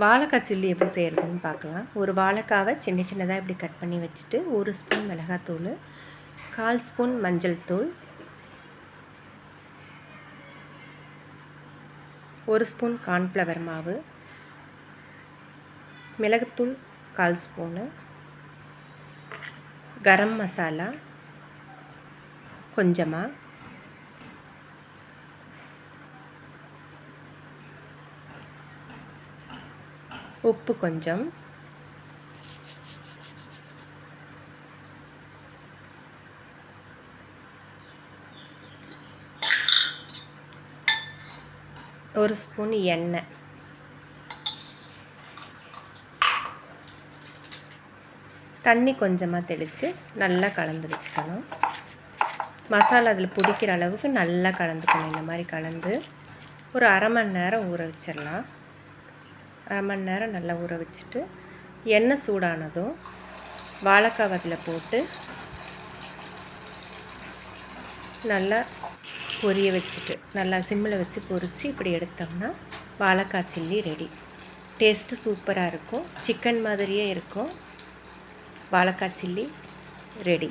வாழைக்காய் சில்லி எப்படி செய்கிறதுன்னு பார்க்கலாம். ஒரு வாழைக்காவை சின்ன சின்னதாக இப்படி கட் பண்ணி வச்சுட்டு 1 ஸ்பூன் மிளகாத்தூள், 1/4 ஸ்பூன் மஞ்சள் தூள், 1 ஸ்பூன் கார்ன்ஃப்ளவர் மாவு, மிளகுத்தூள் 1/4 ஸ்பூனு, கரம் மசாலா கொஞ்சமாக, உப்பு கொஞ்சம், ஒரு ஸ்பூன் எண்ணெய், தண்ணி கொஞ்சமாக தெளித்து நல்லா கலந்து வச்சுக்கணும். மசாலா அதில் பிடிக்கிற அளவுக்கு நல்லா கலந்துக்கணும். இந்த மாதிரி கலந்து ஒரு அரை மணி நேரம் ஊற வச்சிடலாம். அரை மணி நேரம் நல்லா ஊற வச்சுட்டு எண்ணெய் சூடானதும் வாழைக்காய் அதில் போட்டு நல்லா பொரிய வச்சுட்டு நல்லா சிம்மில் வச்சு பொரித்து இப்படி எடுத்தோம்னா வாழைக்காய் சில்லி ரெடி. டேஸ்ட்டு சூப்பராக இருக்கும். சிக்கன் மாதிரியே இருக்கும். வாழைக்காய் சில்லி ரெடி.